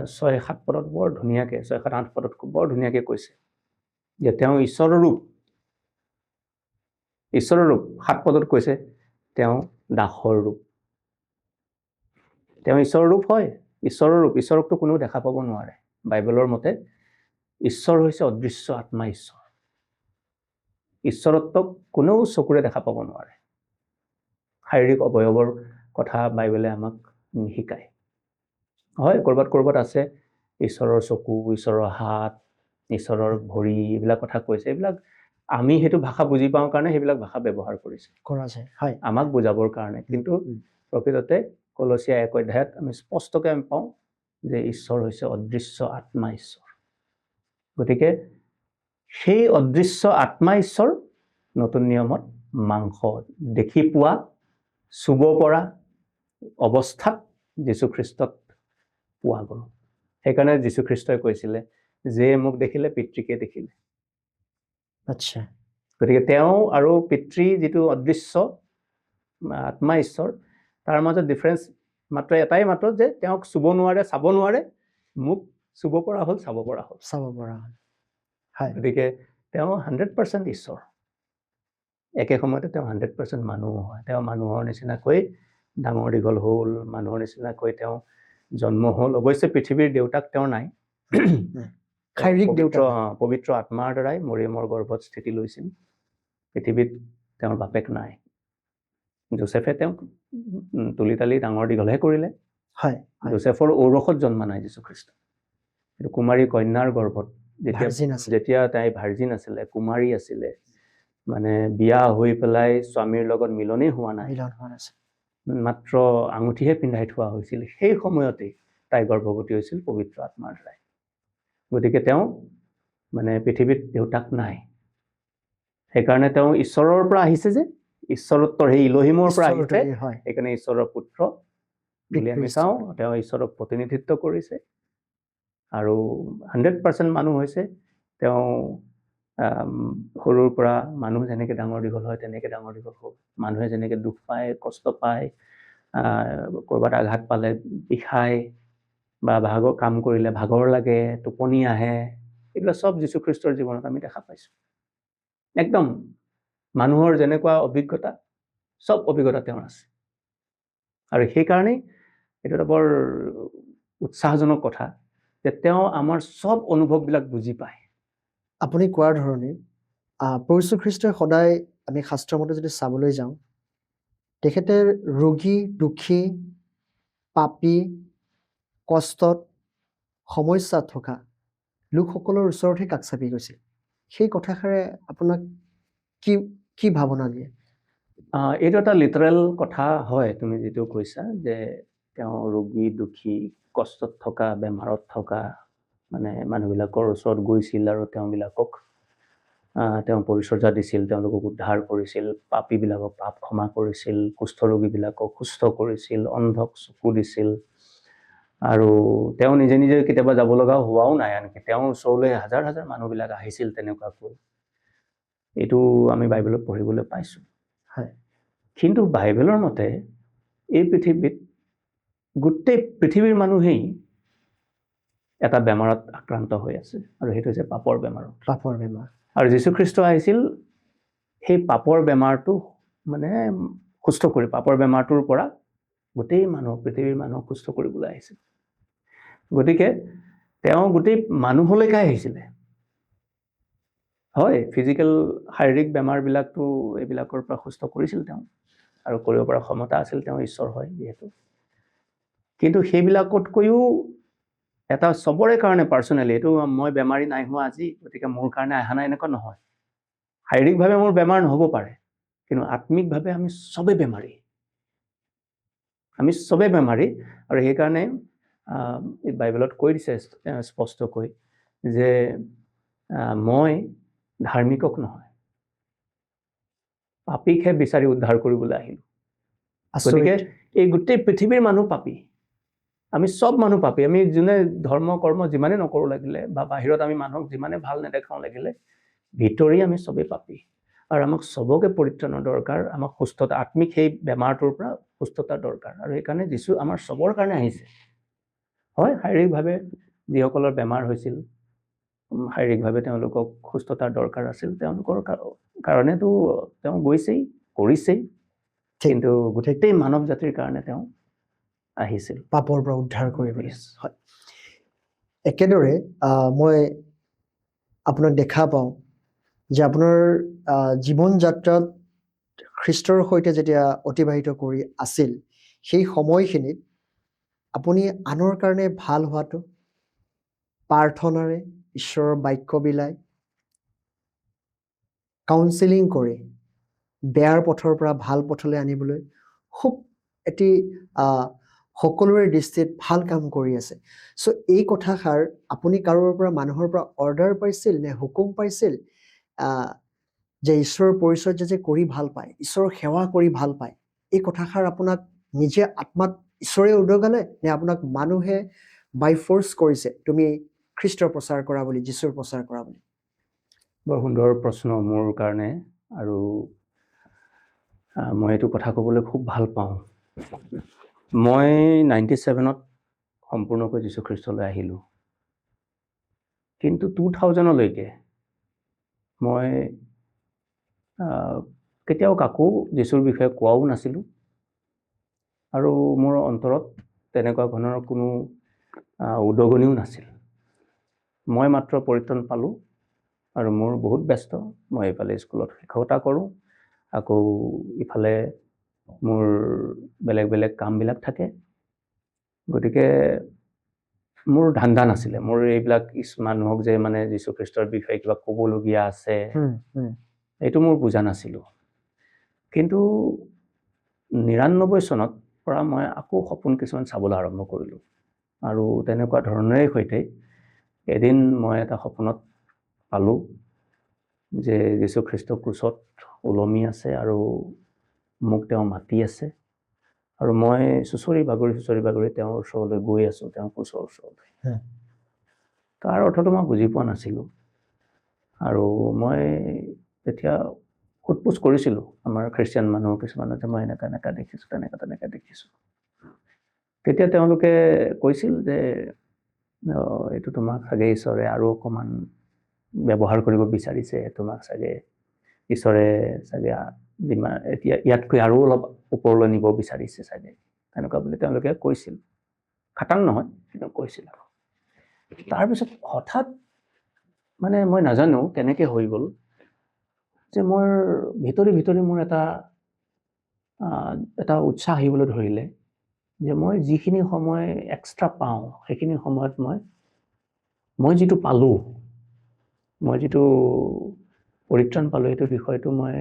6-7 পদত বৰ ধুনীয়াকৈ 6-8 পদত বৰ ধুনীয়াকৈ কৈছে যে তেওঁ ঈশ্বৰৰ ৰূপ 7 পদত কৈছে তেওঁ দাসৰ ৰূপ তেওঁ ঈশ্বৰৰ ৰূপ হয় ঈশ্বৰৰ ৰূপ ঈশ্বৰকতো কোনেও দেখা পাব নোৱাৰে বাইবেলৰ মতে ঈশ্বৰ হৈছে অদৃশ্য আত্মা ঈশ্বৰত্বক কোনেও চকুৰে দেখা পাব নোৱাৰে শাৰীৰিক অৱয়ৱৰ কথা বাইবেলে আমাক শিকায় হয় কৰবাত আছে ঈশ্বৰৰ চকু ঈশ্বৰৰ হাত ঈশ্বৰৰ ভৰি এইবিলাক কথা কৈছে এইবিলাক আমি সেইটো ভাষা বুজি পাওঁ কাৰণে সেইবিলাক ভাষা ব্যৱহাৰ কৰা যায় আমাক বুজাবৰ কাৰণে কিন্তু প্ৰকৃততে কলচীয়া 1 অধ্যায়ত আমি স্পষ্টকৈ আমি পাওঁ যে ঈশ্বৰ হৈছে অদৃশ্য আত্মা ঈশ্বৰ গতিকে সেই অদৃশ্য আত্মা ঈশ্বৰ নতুন নিয়মত মাংস দেখি পোৱা চুব পৰা অৱস্থাত যীশুখ্ৰীষ্টত পোৱা গ'ল সেইকাৰণে যীশুখ্ৰীষ্টই কৈছিলে যে মোক দেখিলে পিতৃকে দেখিলে আচ্ছা গতিকে তেওঁ আৰু পিতৃ যিটো অদৃশ্য আত্মা ঈশ্বৰ তাৰ মাজত ডিফাৰেন্স মাত্ৰ এটাই মাত্ৰ যে তেওঁক চুব নোৱাৰে চাব নোৱাৰে মোক চুব পৰা হ'ল চাব পৰা হ'ল গতিকে তেওঁ 100% ঈশ্বৰ একে সময়তে তেওঁ 100% মানুহ হয় তেওঁ মানুহৰ নিচিনাকৈ ডাঙৰ দীঘল হ'ল মানুহৰ নিচিনাকৈ তেওঁ জন্ম হ'ল অৱশ্যে পৃথিৱীৰ দেউতাক তেওঁৰ নাই শাৰীৰিক দেউতাক পবিত্ৰ আত্মাৰ দ্বাৰাই মৰিয়মৰ গৰ্ভত স্থিতি লৈছিল পৃথিৱীত তেওঁৰ বাপেক নাই যোচেফে তেওঁক তুলি তালি ডাঙৰ দীঘলহে কৰিলে যোচেফৰ ঔৰসত জন্ম নাই যীশুখ্ৰীষ্ট কিন্তু কুমাৰী কন্যাৰ গৰ্ভত যেতিয়া তাই ভাৰ্জিন আছিলে কুমাৰী আছিলে মানে বিয়া হৈ পেলাই স্বামীৰ লগত মিলনেই হোৱা নাই মাত্ৰ আঙুঠিহে পিন্ধাই থোৱা হৈছিল সেই সময়তেই তাই গৰ্ভৱতী হৈছিল পবিত্ৰ আত্মাৰ দ্বাৰাই গতিকে তেওঁ মানে পৃথিৱীত দেউতাক নাই সেইকাৰণে তেওঁ ঈশ্বৰৰ পৰা আহিছে যে ঈশ্বৰত্বৰ সেই ইলোহিমৰ পৰা আহিছে সেইকাৰণে ঈশ্বৰৰ পুত্ৰ বুলি আমি চাওঁ তেওঁ ঈশ্বৰক প্ৰতিনিধিত্ব কৰিছে আৰু 100% মানুহ হৈছে তেওঁ সৰুৰ পৰা মানুহ যেনেকৈ ডাঙৰ দীঘল হয় তেনেকৈ ডাঙৰ দীঘল হ'ল মানুহে যেনেকৈ দুখ পায় কষ্ট পায় ক'ৰবাত আঘাত পালে বিষায় বা কাম কৰিলে ভাগৰ লাগে টোপনি আহে এইবিলাক চব যীশুখ্ৰীষ্টৰ জীৱনত আমি দেখা পাইছোঁ একদম মানুহৰ যেনেকুৱা অভিজ্ঞতা চব অভিজ্ঞতা তেওঁৰ আছে আৰু সেইকাৰণেই এইটো এটা বৰ উৎসাহজনক কথা যে তেওঁ আমাৰ চব অনুভৱবিলাক বুজি পায় আপুনি কোৱাৰ ধৰণে প্ৰভু যীশু খ্ৰীষ্টই সদায় আমি শাস্ত্ৰৰ মতে যদি চাবলৈ যাওঁ তেখেতে ৰোগী দুখী পাপী কষ্টত সমস্যাত থকা লোকসকলৰ ওচৰতহে কাষ চাপি গৈছিল সেই কথাষাৰে আপোনাক কি ভাৱনা দিয়ে এইটো এটা লিটাৰেল কথা হয় তুমি যিটো কৈছা যে তেওঁ ৰোগী দুখী কষ্টত থকা বেমাৰত থকা মানে মানুহবিলাকৰ ওচৰত গৈছিল আৰু তেওঁবিলাকক তেওঁ পৰিচৰ্যা দিছিল তেওঁলোকক উদ্ধাৰ কৰিছিল পাপীবিলাকক পাপ ক্ষমা কৰিছিল কুষ্ঠ ৰোগীবিলাকক সুস্থ কৰিছিল অন্ধক চকু দিছিল আৰু তেওঁ নিজে নিজে কেতিয়াবা যাব লগা হোৱাও নাই আনকি তেওঁৰ ওচৰলৈ হাজাৰ হাজাৰ মানুহবিলাক আহিছিল তেনেকুৱাকৈ এইটো আমি বাইবেলত পঢ়িবলৈ পাইছোঁ কিন্তু বাইবেলৰ মতে এই পৃথিৱীত গোটেই পৃথিৱীৰ মানুহেই এটা বেমাৰত আক্ৰান্ত হৈ আছে আৰু সেইটো হৈছে পাপৰ বেমাৰ আৰু যীশুখ্ৰীষ্ট আহিছিল সেই পাপৰ বেমাৰটো মানে সুস্থ কৰি পাপৰ বেমাৰটোৰ পৰা গোটেই পৃথিৱীৰ মানুহক সুস্থ কৰিবলৈ আহিছিল গতিকে তেওঁ গোটেই মানুহলৈকে আহিছিলে হয় ফিজিকেল শাৰীৰিক বেমাৰবিলাকতো এইবিলাকৰ পৰা সুস্থ কৰিছিল তেওঁ আৰু কৰিব পৰা ক্ষমতা আছিল তেওঁ ঈশ্বৰ হয় যিহেতু কিন্তু সেইবিলাকতকৈও এটা চবৰে কাৰণে পাৰ্চনেলি এইটো মই বেমাৰী নাই হোৱা আজি গতিকে মোৰ কাৰণে অহা নাই এনেকুৱা নহয় শাৰীৰিকভাৱে মোৰ বেমাৰ নহ'ব পাৰে কিন্তু আত্মিকভাৱে আমি চবেই বেমাৰী আমি চবেই বেমাৰী আৰু সেইকাৰণে বাইবেলত কৈ দিছে স্পষ্টকৈ যে মই ধাৰ্মিকক নহয় পাপীকহে বিচাৰি উদ্ধাৰ কৰিবলৈ আহিলোঁ। গতিকে এই গোটেই পৃথিৱীৰ মানুহ পাপী, আমি চব মানুহ পাপী। আমি যোনে ধৰ্ম কৰ্ম যিমানে নকৰোঁ লাগিলে বা বাহিৰত আমি মানুহক যিমানে ভাল নেদেখাওঁ লাগিলে ভিতৰি আমি চবেই পাপী আৰু আমাক চবকে পৰিত্ৰাণৰ দৰকাৰ, আমাক সুস্থতা আত্মিক সেই বেমাৰটোৰ পৰা সুস্থতাৰ দৰকাৰ। আৰু সেইকাৰণে যীশু আমাৰ চবৰ কাৰণে আহিছে। হয়, শাৰীৰিকভাৱে যিসকলৰ বেমাৰ হৈছিল শাৰীৰিকভাৱে তেওঁলোকক সুস্থতাৰ দৰকাৰ আছিল, তেওঁলোকৰ কাৰণেতো তেওঁ গৈছেই, কৰিছেই, কিন্তু গোটেই মানৱ জাতিৰ কাৰণে তেওঁ আহিছিল পাপৰ পৰা উদ্ধাৰ কৰিবলৈ। হয়, একেদৰে মই আপোনাক দেখা পাওঁ যে আপোনাৰ জীৱন যাত্ৰাত খ্ৰীষ্টৰ সৈতে যেতিয়া অতিবাহিত কৰি আছিল সেই সময়খিনিত আপুনি আনৰ কাৰণে ভাল হোৱাটো প্ৰাৰ্থনাৰে ঈশ্বৰৰ বাক্য বিলাই কাউন্সেলিং কৰি বেয়াৰ পথৰ পৰা ভাল পথলৈ আনিবলৈ খুব এটি সকলোৰে দৃষ্টিত ভাল কাম কৰি আছে। চ' এই কথাষাৰ আপুনি কাৰোবাৰ পৰা মানুহৰ পৰা অৰ্ডাৰ পাইছিল নে হুকুম পাইছিল যে ঈশ্বৰৰ পৰিচৰ্যা যে কৰি ভাল পায়, ঈশ্বৰৰ সেৱা কৰি ভাল পায়, এই কথাষাৰ আপোনাক নিজে আত্মাত ঈশ্বৰে উদগালে নে আপোনাক মানুহে বাই ফ'ৰ্চ কৰিছে তুমি খ্ৰীষ্টৰ প্ৰচাৰ কৰা বুলি, যীশুৰ প্ৰচাৰ কৰা বুলি? বৰ সুন্দৰ প্ৰশ্ন মোৰ কাৰণে, আৰু মই এইটো কথা ক'বলৈ খুব ভাল পাওঁ। মই 97ত সম্পূৰ্ণকৈ যীশুখ্ৰীষ্টলৈ আহিলোঁ, কিন্তু 2000লৈকে মই কেতিয়াও কাকো যীশুৰ বিষয়ে কোৱাও নাছিলোঁ আৰু মোৰ অন্তৰত তেনেকুৱা ধৰণৰ কোনো উদগনিও নাছিল। মই মাত্ৰ পৰিত্ৰাণ পালোঁ আৰু মোৰ বহুত ব্যস্ত, মই এইফালে স্কুলত শিক্ষকতা কৰোঁ, আকৌ ইফালে মোৰ বেলেগ বেলেগ কামবিলাক থাকে। গতিকে মোৰ ধান্দা নাছিলে, মোৰ এইবিলাক মানুহক যে মানে যীশুখ্ৰীষ্টৰ বিষয়ে কিবা ক'বলগীয়া আছে এইটো মোৰ বুজা নাছিলোঁ। কিন্তু 99 চনত পৰা মই আকৌ সপোন কিছুমান চাবলৈ আৰম্ভ কৰিলোঁ, আৰু তেনেকুৱা ধৰণেৰে সৈতে এদিন মই এটা সপোনত পালোঁ যে যীশুখ্ৰীষ্ট ক্ৰুচত ওলমি আছে আৰু মোক তেওঁ মাতি আছে, আৰু মই চুচৰি বাগৰি তেওঁৰ ওচৰলৈ গৈ আছোঁ, তেওঁৰ ক্ৰুচৰ ওচৰলৈ। তাৰ অৰ্থটো মই বুজি পোৱা নাছিলোঁ, আৰু মই তেতিয়া সোধ-পোছ কৰিছিলোঁ আমাৰ খ্ৰীষ্টিয়ান মানুহ কিছুমানে যে মই এনেকা দেখিছোঁ, তেনেকা দেখিছোঁ। তেতিয়া তেওঁলোকে কৈছিল যে এইটো তোমাক চাগে ঈশ্বৰে আৰু অকণমান ব্যৱহাৰ কৰিব বিচাৰিছে, তোমাক চাগে ঈশ্বৰে চাগে এতিয়া ইয়াতকৈ আৰু অলপ ওপৰলৈ নিব বিচাৰিছে চাগে, তেনেকুৱা বুলি তেওঁলোকে কৈছিল। খাটাং নহয়, কিন্তু কৈছিল। তাৰপিছত হঠাৎ মানে মই নাজানো কেনেকৈ হৈ গ'ল যে মোৰ ভিতৰি মোৰ এটা উৎসাহ আহিবলৈ ধৰিলে যে মই যিখিনি সময় এক্সট্ৰা পাওঁ সেইখিনি সময়ত মই যিটো পালোঁ, মই যিটো পৰিত্ৰাণ পালোঁ, সেইটো বিষয়টো মই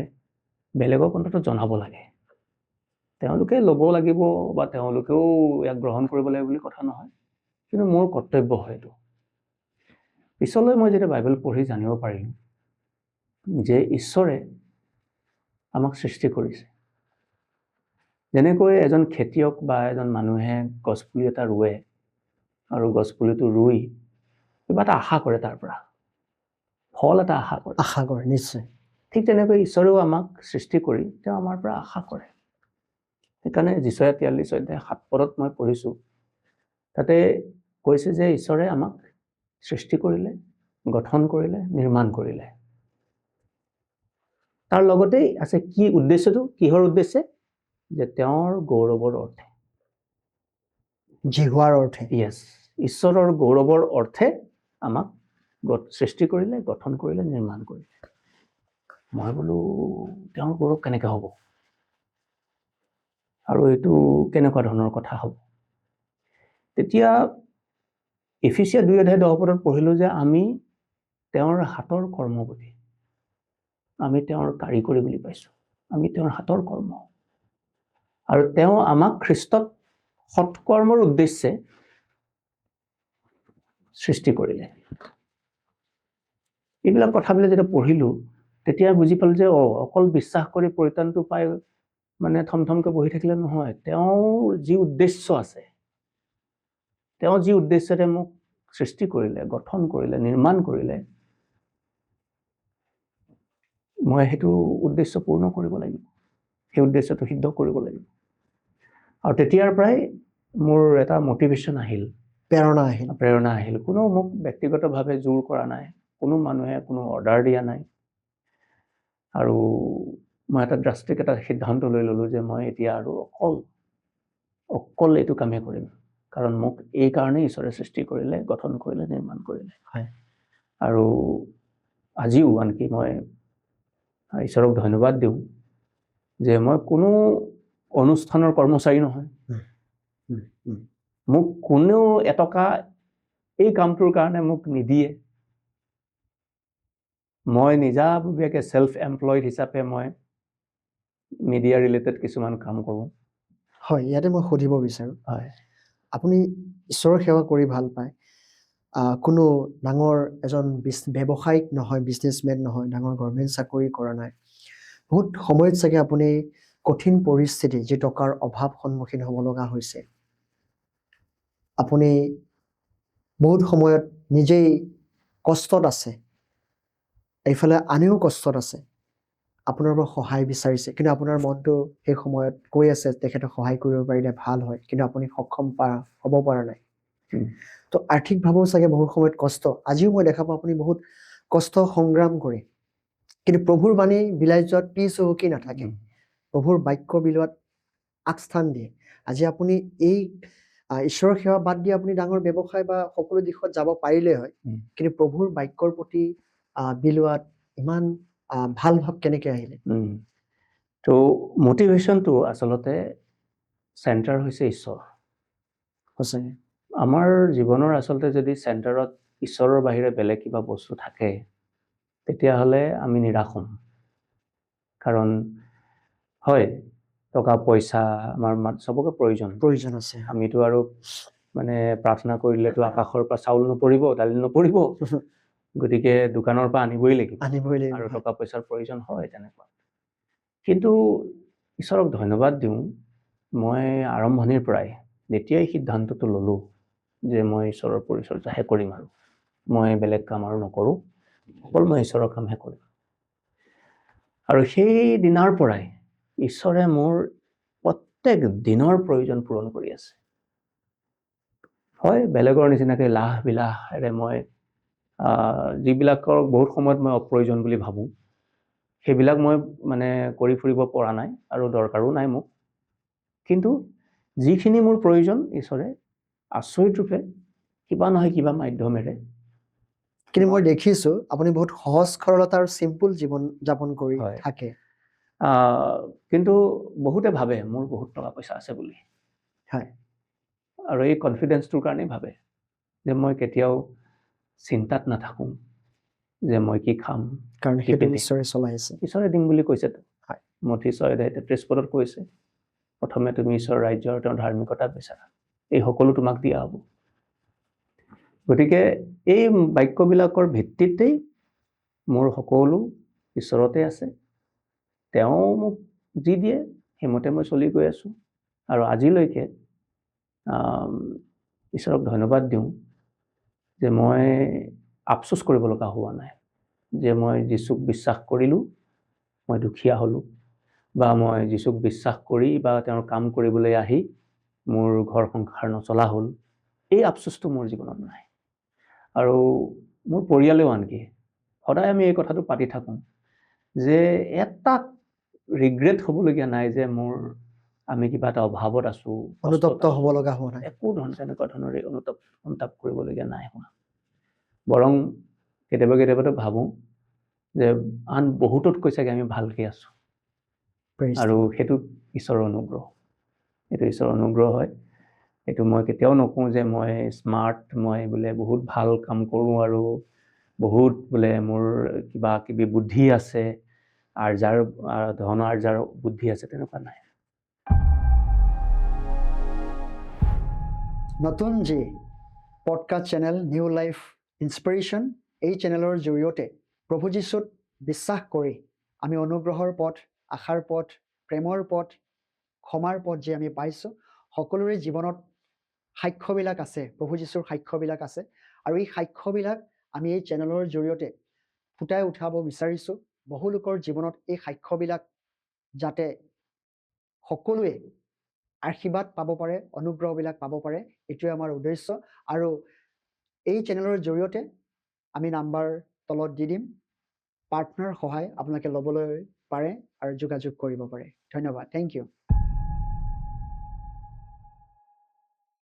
বেলেগক অন্তত জনাব লাগে। তেওঁলোকে ল'ব লাগিব বা তেওঁলোকেও ইয়াক গ্ৰহণ কৰিব লাগিব বুলি কথা নহয়, কিন্তু মোৰ কৰ্তব্য হয় এইটো। পিছলৈ মই যেতিয়া বাইবেল পঢ়ি জানিব পাৰিম যে ঈশ্বৰে আমাক সৃষ্টি কৰিছে, যেনেকৈ এজন খেতিয়ক বা এজন মানুহে গছপুলি এটা ৰুৱে আৰু গছপুলিটো ৰুই কিবা এটা আশা কৰে, তাৰ পৰা ফল এটা আশা কৰে নিশ্চয়। ঠিক তেনেকৈ ঈশ্বৰেও আমাক সৃষ্টি কৰি তেওঁ আমাৰ পৰা আশা কৰে। সেইকাৰণে যিচয়া 43 অধ্যায় 7 পদত মই পঢ়িছোঁ, তাতে কৈছে যে ঈশ্বৰে আমাক সৃষ্টি কৰিলে, গঠন কৰিলে, নিৰ্মাণ কৰিলে। তাৰ লগতেই আছে কি উদ্দেশ্যটো, কিহৰ উদ্দেশ্যে? যে তেওঁৰ গৌৰৱৰ অৰ্থে, জিহুৱাৰ অৰ্থে। ইয়েছ, ঈশ্বৰৰ গৌৰৱৰ অৰ্থে আমাক সৃষ্টি কৰিলে, গঠন কৰিলে, নিৰ্মাণ কৰিলে। মই বোলো তেওঁৰ গৌৰৱ কেনেকৈ হ'ব আৰু এইটো কেনেকুৱা ধৰণৰ কথা হ'ব? তেতিয়া এফিচিয়া 2 অধ্যায় 10 পদত পঢ়িলোঁ যে আমি তেওঁৰ হাতৰ কৰ্ম বুলি, আমি তেওঁৰ কাৰিকৰী বুলি পাইছোঁ, আমি তেওঁৰ হাতৰ কৰ্ম, আৰু তেওঁ আমাক খ্ৰীষ্টত সৎকৰ্মৰ উদ্দেশ্যে সৃষ্টি কৰিলে। এইবিলাক কথাবিলাক যেতিয়া পঢ়িলোঁ তেতিয়া বুজি পালোঁ যে অকল বিশ্বাস কৰি পৰিত্ৰাণটো পাই মানে থমথমকৈ বহি থাকিলে নহয়, তেওঁৰ যি উদ্দেশ্য আছে, তেওঁ যি উদ্দেশ্যৰে মোক সৃষ্টি কৰিলে, গঠন কৰিলে, নিৰ্মাণ কৰিলে, মই সেইটো উদ্দেশ্য পূৰ্ণ কৰিব লাগিব, সেই উদ্দেশ্যটো সিদ্ধ কৰিব লাগিব। আৰু তেতিয়াৰ পৰাই মোৰ এটা মটিভেশ্যন আহিল, প্ৰেৰণা আহিল। কোনো মোক ব্যক্তিগতভাৱে জোৰ কৰা নাই, কোনো মানুহে কোনো অৰ্ডাৰ দিয়া নাই। আৰু মই এটা ড্ৰাষ্টিক এটা সিদ্ধান্ত লৈ ল'লোঁ যে মই এতিয়া আৰু অকল এইটো কামেই কৰিম, কাৰণ মোক এই কাৰণেই ঈশ্বৰে সৃষ্টি কৰিলে, গঠন কৰিলে, নিৰ্মাণ কৰিলে। আৰু আজিও আনকি মই ঈশ্বৰক ধন্যবাদ দিওঁ যে মই কোনো অনুষ্ঠানৰ কৰ্মচাৰী নহয়। মোক কোনেও এটকা এই কামটোৰ কাৰণে মোক নিদিয়ে। মই নিজাববীয়াকৈ ছেল্ফ এমপ্লয়ড হিচাপে মই মিডিয়া ৰিলেটেড কিছুমান কাম কৰোঁ। হয়, ইয়াতে মই সুধিব বিচাৰোঁ, হয়, আপুনি ঈশ্বৰৰ সেৱা কৰি ভাল পায়, কোনো ডাঙৰ এজন ব্যৱসায়িক নহয়, বিজনেছমেন নহয়, ডাঙৰ গভৰ্ণমেণ্ট চাকৰি কৰা নাই, বহুত সময়ত চাগে আপুনি কঠিন পৰিস্থিতি, যি টকাৰ অভাৱ সন্মুখীন হ'ব লগা হৈছে, আপুনি বহুত সময়ত নিজেই কষ্টত আছে, এইফালে আনেও কষ্টত আছে, আপোনাৰ পৰা সহায় বিচাৰিছে, কিন্তু আপোনাৰ মনটো সেই সময়ত কৈ আছে তেখেতক সহায় কৰিব পাৰিলে ভাল হয়, কিন্তু আপুনি সক্ষম হ'ব পৰা নাই। তো আৰ্থিকভাৱেও চাগে বহু সময়ত কষ্ট, আজিও মই দেখা পাওঁ আপুনি বহুত কষ্ট সংগ্ৰাম কৰে, কিন্তু প্ৰভুৰ বাণী বিলাই যোৱাত পিছ হুহুকি নাথাকে, প্ৰভুৰ বাক্য বিলোৱাত আগস্থান দিয়ে। আজি আপুনি এই ঈশ্বৰৰ সেৱা বাদ দি আপুনি ডাঙৰ ব্যৱসায় বা সকলো দিশত যাব পাৰিলে হয়, কিন্তু প্ৰভুৰ বাক্যৰ প্ৰতি বিলোৱাত ইমান ভাল ভাৱ কেনেকৈ আহিলে? তো মটিভেশ্যনটো আচলতে চেণ্টাৰ হৈছে ঈশ্বৰ। সঁচাকৈ আমাৰ জীৱনৰ আচলতে যদি চেণ্টাৰত ঈশ্বৰৰ বাহিৰে বেলেগ কিবা বস্তু থাকে, তেতিয়াহ'লে আমি নিৰাশ হ'ম। কাৰণ হয়, টকা পইচা আমাৰ চবকে প্ৰয়োজন আছে। আমিতো আৰু মানে প্ৰাৰ্থনা কৰিলেতো আকাশৰ পৰা চাউল নপৰিব, দালি নপৰিব, গতিকে দোকানৰ পৰা আনিবই লাগিব আৰু টকা পইচাৰ প্ৰয়োজন হয় তেনেকুৱা। কিন্তু ঈশ্বৰক ধন্যবাদ দিওঁ, মই আৰম্ভণিৰ পৰাই যেতিয়াই সিদ্ধান্তটো ল'লোঁ যে মই ঈশ্বৰৰ পৰিচৰ্যাহে কৰিম আৰু মই বেলেগ কাম আৰু নকৰোঁ, অকল মই ঈশ্বৰৰ কামহে কৰিম। আৰু সেই দিনাৰ পৰাই ঈশ্বৰে মোৰ প্ৰত্যেক দিনৰ প্ৰয়োজন পূৰণ কৰি আছে। হয়, বেলেগৰ নিচিনাকৈ লাহ বিলাহেৰে মই যিবিলাকৰ বহুত সময়ত মই অপ্ৰয়োজন বুলি ভাবোঁ, সেইবিলাক মই মানে কৰি ফুৰিব পৰা নাই আৰু দৰকাৰো নাই মোক। কিন্তু যিখিনি মোৰ প্ৰয়োজন ঈশ্বৰে আচৰিত ৰূপে কিবা নহয় কিবা মাধ্যমেৰে। কিন্তু মই দেখিছোঁ আপুনি বহুত সহজ সৰলতা আৰু চিম্পুল জীৱন যাপন কৰি থাকে। কিন্তু বহুতে ভাবে মোৰ বহুত টকা পইচা আছে বুলি। হয়, আৰু এই কনফিডেন্সটোৰ কাৰণেই ভাবে যে মই কেতিয়াও চিন্তাত নাথাকোঁ যে মই কি খাম, কাৰণ সেইটো ঈশ্বৰে চলাই আছে। ঈশ্বৰে দিম বুলি কৈছে। মথি 6:33 কৈছে, প্ৰথমে তুমি ঈশ্বৰৰ ৰাজ্য আৰু তেওঁৰ ধাৰ্মিকতা বিচাৰা, এই সকলো তোমাক দিয়া হ'ব। গতিকে এই বাক্যবিলাকৰ ভিত্তিতেই মোৰ সকলো ঈশ্বৰতে আছে। তেওঁ মোক যি দিয়ে সেইমতে মই চলি গৈ আছোঁ। আৰু আজিলৈকে ঈশ্বৰক ধন্যবাদ দিওঁ যে মই আফচোচ কৰিব লগা হোৱা নাই যে মই যীচুক বিশ্বাস কৰিলোঁ, মই দুখীয়া হ'লোঁ, বা মই যীচুক বিশ্বাস কৰি বা তেওঁৰ কাম কৰিবলৈ আহি মোৰ ঘৰ সংসাৰ নচলা হ'ল, এই আফচোচটো মোৰ জীৱনত নাই। আৰু মোৰ পৰিয়ালেও আনকি সদায় আমি এই কথাটো পাতি থাকোঁ যে এটা ৰিগ্ৰেট হ'বলগীয়া নাই যে আমি কিবা এটা অভাৱত আছোঁ, অনুতপ্ত হ'ব লগা হোৱা নাই, একো তেনেকুৱা ধৰণৰ অনুতাপ কৰিবলগীয়া নাই হোৱা। বৰং কেতিয়াবাতো ভাবোঁ যে আন বহুততকৈ চাগে আমি ভালকৈ আছোঁ। আৰু সেইটো ঈশ্বৰৰ অনুগ্ৰহ, এইটো ঈশ্বৰৰ অনুগ্ৰহ হয়। এইটো মই কেতিয়াও নকওঁ যে মই স্মাৰ্ট, মই বোলে বহুত ভাল কাম কৰোঁ আৰু বহুত বোলে মোৰ কিবা কিবি বুদ্ধি আছে, ধন আৰ্জাৰ বুদ্ধি আছে, তেনেকুৱা নাই। নতুন যি podcast channel new life inspiration, এই চেনেলৰ জৰিয়তে প্ৰভু যীশুত বিশ্বাস কৰি আমি অনুগ্ৰহৰ পথ, আশাৰ পথ, প্ৰেমৰ পথ, ক্ষমাৰ পথ যে আমি পাইছোঁ, সকলোৰে জীৱনত সাক্ষ্যবিলাক আছে, প্ৰভু যীশুৰ সাক্ষ্যবিলাক আছে। আৰু এই সাক্ষ্যবিলাক আমি এই চেনেলৰ জৰিয়তে ফুটাই উঠাব বিচাৰিছোঁ। বহু লোকৰ জীৱনত এই সাক্ষ্যবিলাক যাতে সকলোৱে আশীৰ্বাদ পাব পাৰে, অনুগ্ৰহবিলাক পাব পাৰে, এইটোৱে আমাৰ উদ্দেশ্য। আৰু এই চেনেলৰ জৰিয়তে আমি নাম্বাৰ তলত দি দিম, প্ৰাৰ্থনাৰ সহায় আপোনালোকে ল'বলৈ পাৰে আৰু যোগাযোগ কৰিব পাৰে। ধন্যবাদ, থেংক ইউ।